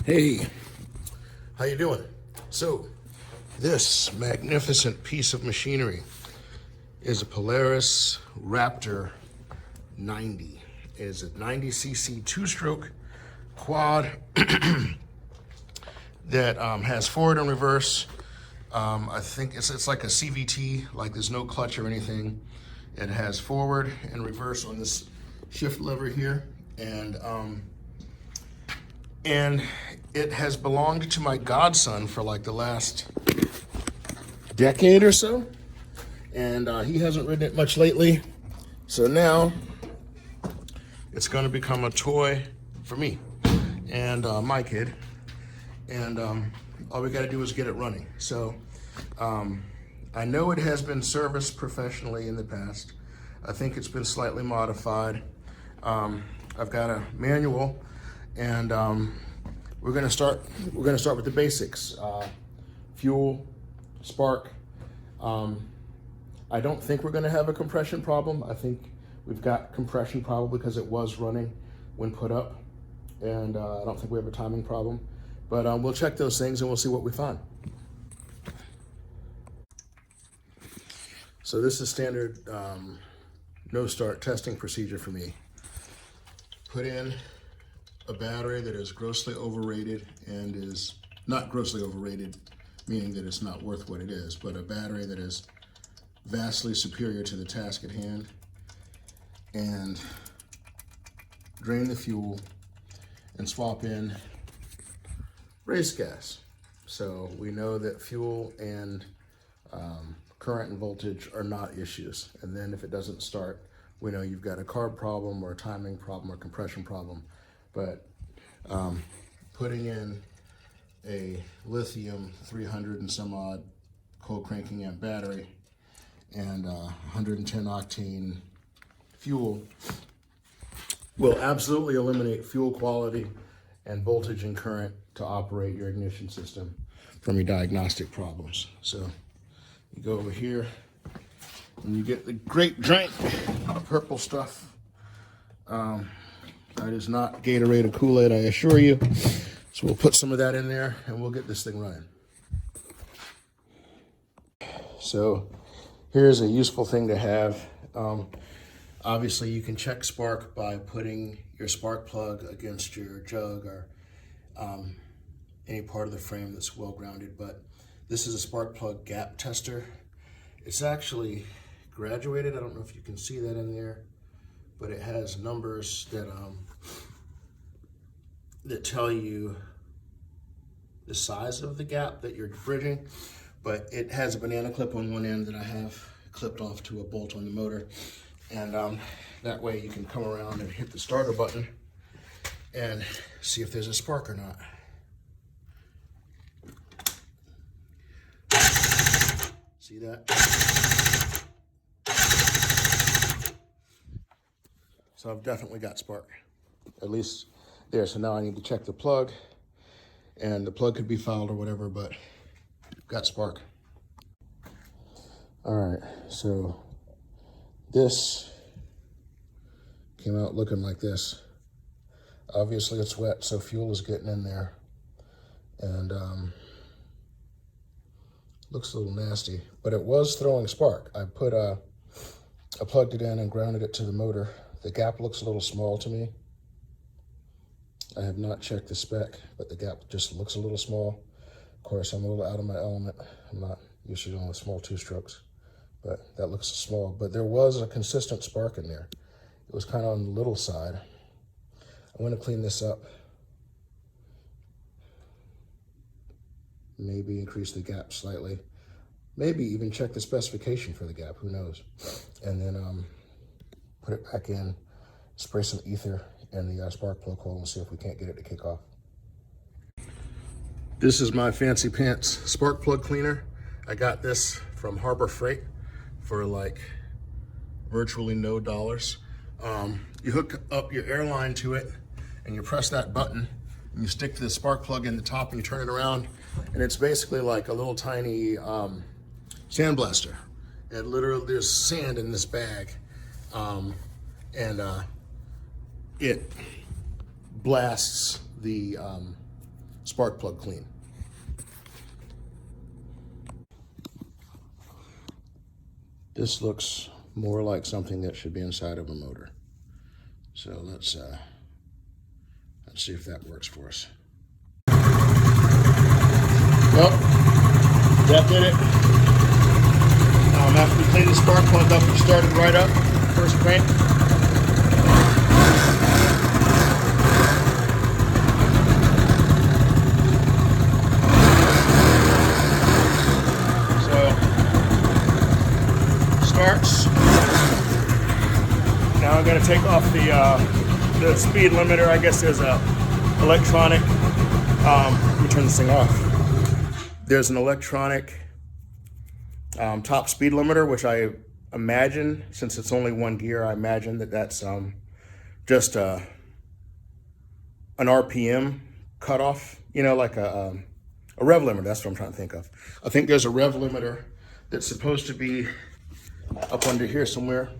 Hey, how you doing? So, this magnificent piece of machinery is a Polaris Raptor 90. It is a 90cc two-stroke quad that has forward and reverse. I think it's like a CVT, like there's no clutch or anything. It has forward and reverse on this shift lever here, and it has belonged to my godson for like the last decade or so, and he hasn't ridden it much lately. So now it's going to become a toy for me and my kid, and all we got to do is get it running. So I know it has been serviced professionally in the past. I think it's been slightly modified. I've got a manual, and we're gonna start with the basics: fuel, spark. I don't think we're gonna have a compression problem. I think we've got compression probably because it was running when put up, and I don't think we have a timing problem. But we'll check those things and we'll see what we find. So this is standard no start testing procedure for me. Put in a battery that is grossly overrated and is not grossly overrated, meaning that it's not worth what it is, but a battery that is vastly superior to the task at hand, and drain the fuel and swap in race gas. So we know that fuel and current and voltage are not issues. And then if it doesn't start, we know you've got a carb problem or a timing problem or compression problem. But putting in a lithium 300 and some odd cold cranking amp battery and 110 octane fuel will absolutely eliminate fuel quality and voltage and current to operate your ignition system from your diagnostic problems. So you go over here and you get the great drink, purple stuff. That is not Gatorade or Kool-Aid, I assure you. So we'll put some of that in there and we'll get this thing running. So here's a useful thing to have. Obviously you can check spark by putting your spark plug against your jug or any part of the frame that's well grounded, but this is a spark plug gap tester. It's actually graduated. I don't know if you can see that in there, but it has numbers that tell you the size of the gap that you're bridging, but it has a banana clip on one end that I have clipped off to a bolt on the motor, and that way you can come around and hit the starter button and see if there's a spark or not. See that? So I've definitely got spark, at least there. So now I need to check the plug, and the plug could be fouled or whatever, but got spark. All right, so this came out looking like this. Obviously it's wet, so fuel is getting in there, and looks a little nasty, but it was throwing spark. I plugged it in and grounded it to the motor. The gap looks a little small to me. I have not checked the spec, but the gap just looks a little small. Of course, I'm a little out of my element. I'm not used to doing with small two-strokes, but that looks small. But there was a consistent spark in there. It was kind of on the little side. I'm going to clean this up. Maybe increase the gap slightly. Maybe even check the specification for the gap, who knows. And then put it back in, spray some ether in the spark plug hole and see if we can't get it to kick off. This is my fancy pants spark plug cleaner. I got this from Harbor Freight for like virtually no dollars. You hook up your airline to it and you press that button and you stick the spark plug in the top and you turn it around, and it's basically like a little tiny sandblaster. And literally there's sand in this bag, and it blasts the spark plug clean. This looks more like something that should be inside of a motor. So let's see if that works for us. Well, that did it. After we cleaned the spark plug up, we started right up. First crank. Starts. Now I'm going to take off the speed limiter. I guess there's a electronic. Let me turn this thing off. There's an electronic top speed limiter, which I imagine, since it's only one gear, I imagine that that's just an RPM cutoff. You know, like a rev limiter. That's what I'm trying to think of. I think there's a rev limiter that's supposed to be up under here somewhere.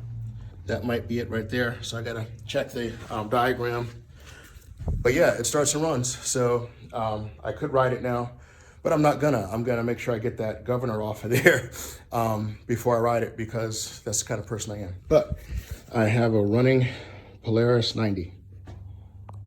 That might be it right there. So I gotta check the diagram. But yeah, it starts and runs. So I could ride it now, but I'm not gonna. I'm gonna make sure I get that governor off of there before I ride it, because that's the kind of person I am. But I have a running Polaris 90.